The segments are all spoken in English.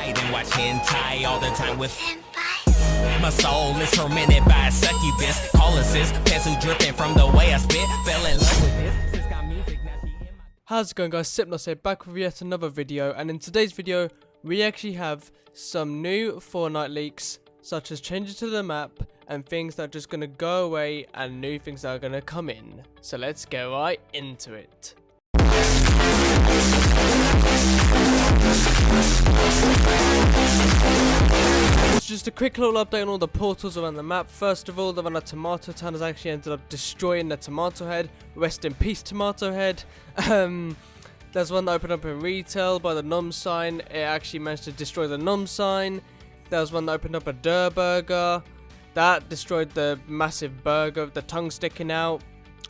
night and watch hentai all the time with my soul is tormented by a succubus. Calling sis, pencil dripping from the way I spit. Fell in love with this. Sis got music, now she in my... How's it going, guys? Cypnos here, back with yet another video, and in today's video we actually have some new Fortnite leaks, such as changes to the map and things that are just gonna go away and new things that are gonna come in. So let's get right into it. It's just a quick little update on all the portals around the map. First of all, the one at Tomato Town has actually ended up destroying the Tomato Head. Rest in peace, Tomato Head. There's one that opened up in retail by the Num sign. It actually managed to destroy the Num sign. There's one that opened up a Durr Burger. That destroyed the massive burger with the tongue sticking out.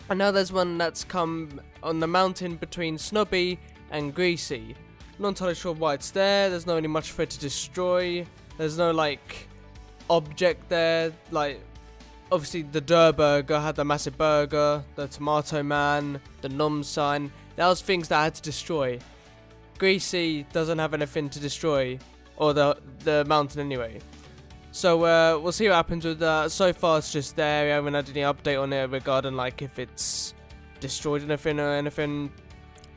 And now there's one that's come on the mountain between Snubby and Greasy. Not entirely sure why it's there. There's not really much for it to destroy. There's no like object there. Like obviously the Durr Burger had the massive burger, the Tomato Man, the Num sign. That was things that I had to destroy. Greasy doesn't have anything to destroy, or the mountain anyway. So we'll see what happens with that. So far it's just there. We haven't had any update on it regarding like if it's destroyed anything or anything.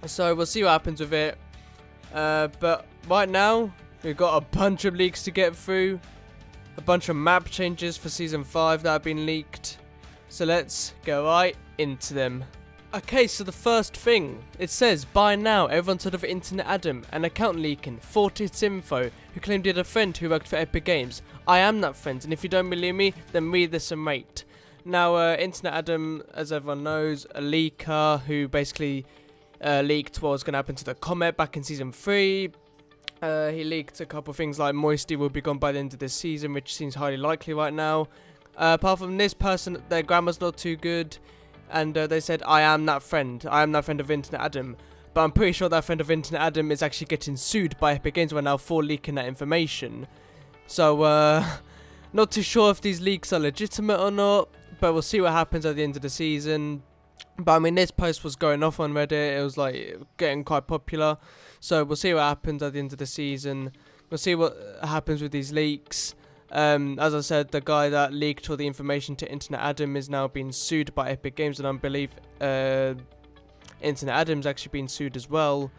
So we'll see what happens with it. But right now we've got a bunch of leaks to get through. A bunch of map changes for Season 5 that have been leaked. So let's go right into them. Okay, so the first thing, it says, by now everyone's heard of Internet Adam, an account leaking, Fortnite info, who claimed he had a friend who worked for Epic Games. I am that friend, and if you don't believe me, then read this and rate. Now, Internet Adam, as everyone knows, a leaker who basically leaked what was going to happen to the Comet back in Season 3. He leaked a couple of things like Moisty will be gone by the end of this season, which seems highly likely right now. Apart from this person, their grammar's not too good. And they said, I am that friend. I am that friend of Internet Adam. But I'm pretty sure that friend of Internet Adam is actually getting sued by Epic Games right now for leaking that information. So, not too sure if these leaks are legitimate or not. But we'll see what happens at the end of the season. But I mean, this post was going off on Reddit. It was like getting quite popular. So we'll see what happens at the end of the season. We'll see what happens with these leaks. As I said, the guy that leaked all the information to Internet Adam is now being sued by Epic Games, and I believe Internet Adam's actually been sued as well.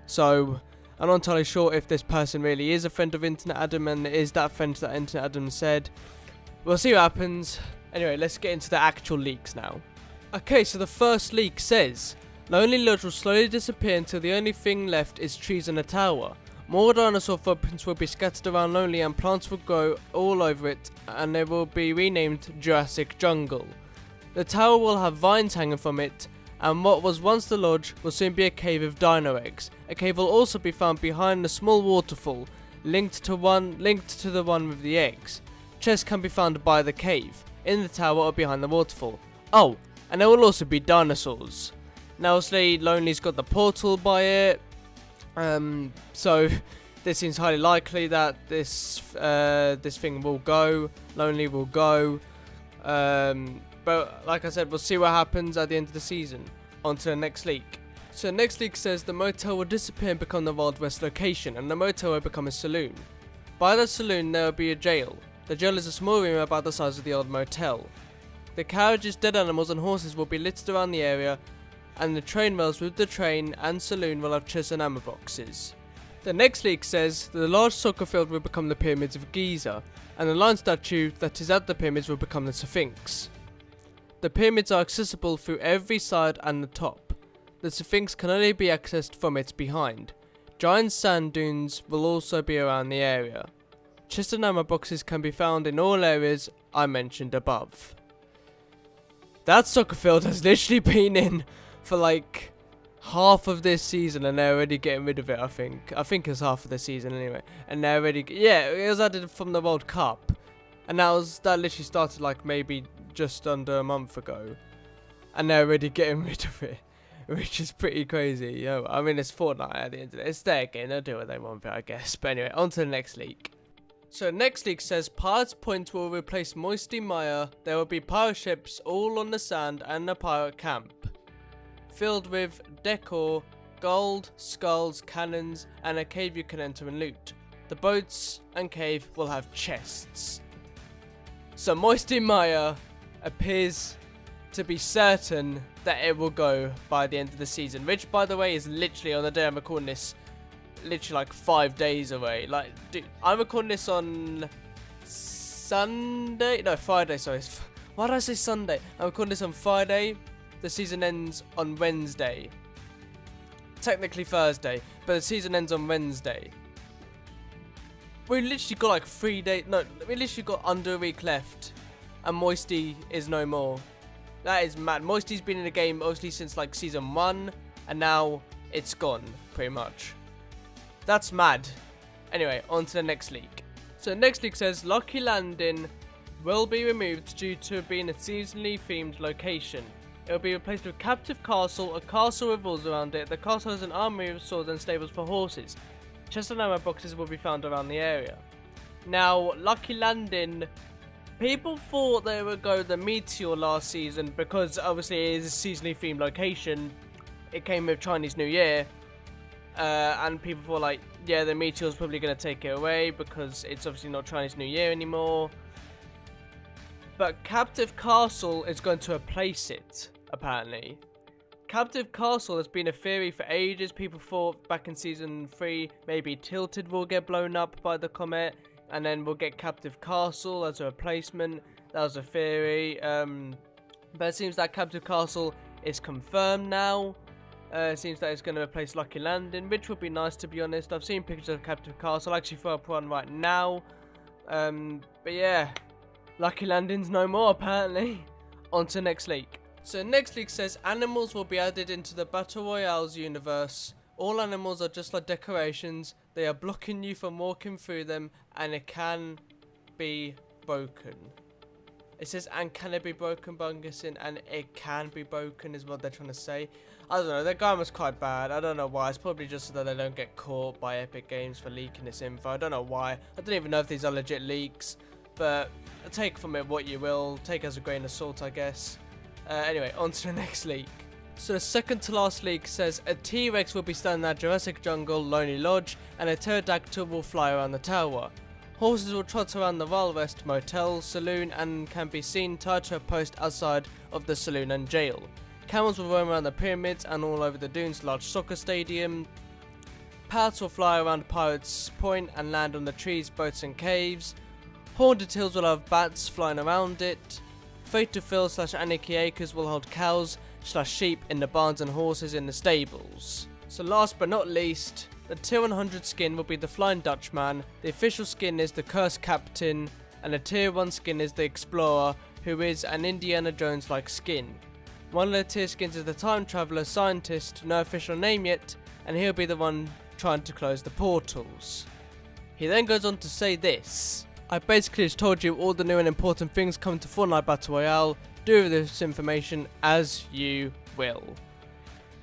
So I'm not entirely sure if this person really is a friend of Internet Adam and is that friend that Internet Adam said. We'll see what happens. Anyway, let's get into the actual leaks now. Okay, so the first leak says, Lonely Lodge will slowly disappear until the only thing left is trees and a tower. More dinosaur footprints will be scattered around Lonely and plants will grow all over it, and it will be renamed Jurassic Jungle. The tower will have vines hanging from it, and what was once the lodge will soon be a cave of dino eggs. A cave will also be found behind a small waterfall, linked to the one with the eggs. Chests can be found by the cave, in the tower or behind the waterfall. Oh, and there will also be dinosaurs. Now obviously Lonely's got the portal by it. So this seems highly likely that this thing will go. Lonely will go. But like I said, we'll see what happens at the end of the season. On to the next leak. So the next leak says the motel will disappear and become the Wild West location, and the motel will become a saloon. By the saloon there will be a jail. The jail is a small room about the size of the old motel. The carriages, dead animals and horses will be littered around the area, and the train rails with the train and saloon will have chests and ammo boxes. The next leak says that the large soccer field will become the pyramids of Giza, and the lion statue that is at the pyramids will become the Sphinx. The pyramids are accessible through every side and the top. The Sphinx can only be accessed from its behind. Giant sand dunes will also be around the area. Chests and ammo boxes can be found in all areas I mentioned above. That soccer field has literally been in for like half of this season, and they're already getting rid of it. I think it's half of the season anyway, and they're already, yeah, it was added from the World Cup, and that literally started like maybe just under a month ago, and they're already getting rid of it, which is pretty crazy. Yo, I mean, it's Fortnite at the end of it. It's their game, they'll do what they want with it, I guess. But anyway, on to the next leak. So next leak says Pirates Point will replace Moisty Maya. There will be pirate ships all on the sand and a pirate camp, filled with decor, gold, skulls, cannons, and a cave you can enter and loot. the boats and cave will have chests. So Moisty Maya appears to be certain that it will go by the end of the season, which by the way is literally on the day I'm recording this, literally like 5 days away. Like, dude, I'm recording this on Friday, sorry. Why did I say Sunday? I'm recording this on Friday. The season ends on Wednesday. Technically Thursday, but the season ends on Wednesday. We literally got like 3 days, no, we literally got under a week left, and Moisty is no more. That is mad. Moisty's been in the game obviously since like season 1, and now it's gone, pretty much. That's mad. Anyway, on to the next leak. So the next leak says, Lucky Landing will be removed due to being a seasonally themed location. It will be replaced with Captive Castle, a castle with walls around it. The castle has an armory with swords and stables for horses. Chests and ammo boxes will be found around the area. Now, Lucky Landing, people thought they would go the Meteor last season because obviously it is a seasonally themed location. It came with Chinese New Year, and people thought like, yeah, the Meteor's probably going to take it away because it's obviously not Chinese New Year anymore. But Captive Castle is going to replace it, apparently. Captive Castle has been a theory for ages. People thought back in season 3 maybe Tilted will get blown up by the comet, and then we'll get Captive Castle as a replacement. That was a theory. But it seems that Captive Castle is confirmed now. It seems that it's going to replace Lucky Landing, which would be nice, to be honest. I've seen pictures of Captive Castle. I'll actually throw up one right now. But yeah, Lucky Landing's no more, apparently. On to next leak. So next leak says animals will be added into the Battle Royale's universe. All animals are just like decorations. They are blocking you from walking through them, and it can be broken. It says, and can it be broken, but I'm guessing, and it can be broken is what they're trying to say. I don't know, their grammar's quite bad. I don't know why. It's probably just so that they don't get caught by Epic Games for leaking this info. I don't know why. I don't even know if these are legit leaks, but take from it what you will. Take it as a grain of salt, I guess. Anyway, on to the next leak. So the second to last leak says a T-Rex will be standing at Jurassic Jungle Lonely Lodge, and a pterodactyl will fly around the tower. Horses will trot around the Wild West motel, saloon, and can be seen tied to a post outside of the saloon and jail. Camels will roam around the pyramids and all over the dunes large soccer stadium. Parrots will fly around Pirates Point and land on the trees, boats and caves. Haunted Hills will have bats flying around it. Fatal Field / Anarchy Acres will hold cows / sheep in the barns and horses in the stables. So last but not least, the T100 skin will be the Flying Dutchman, the official skin is the Cursed Captain, and the Tier 1 skin is the Explorer, who is an Indiana Jones like skin. One of the tier skins is the Time Traveller Scientist, no official name yet, and he'll be the one trying to close the portals. He then goes on to say this: I basically just told you all the new and important things coming to Fortnite Battle Royale. Do with this information as you will.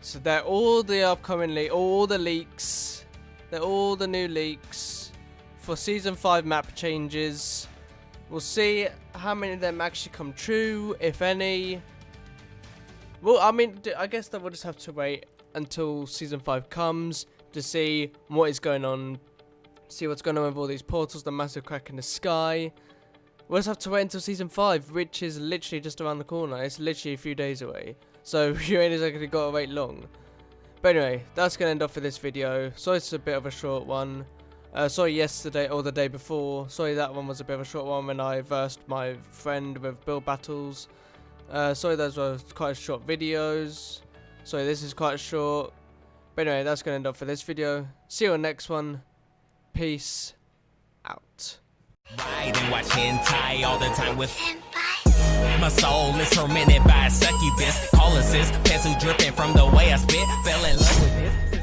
So they're all the upcoming all the leaks. They're all the new leaks for Season 5 map changes. We'll see how many of them actually come true, if any. Well, I mean, I guess that we'll just have to wait until Season 5 comes to see what is going on. See what's going on with all these portals, the massive crack in the sky. We'll just have to wait until Season 5, which is literally just around the corner. It's literally a few days away. So you ain't exactly got to wait long. But anyway, that's going to end off for this video. Sorry it's a bit of a short one. Sorry yesterday or the day before. Sorry that one was a bit of a short one when I versed my friend with build battles. Sorry those were quite short videos. Sorry this is quite short. But anyway, that's going to end off for this video. See you on the next one. Peace out. Ride and watch hentai all the time with my soul is tormented by a succubus. Call assist, pencil dripping from the way I spit. Fell in love with this.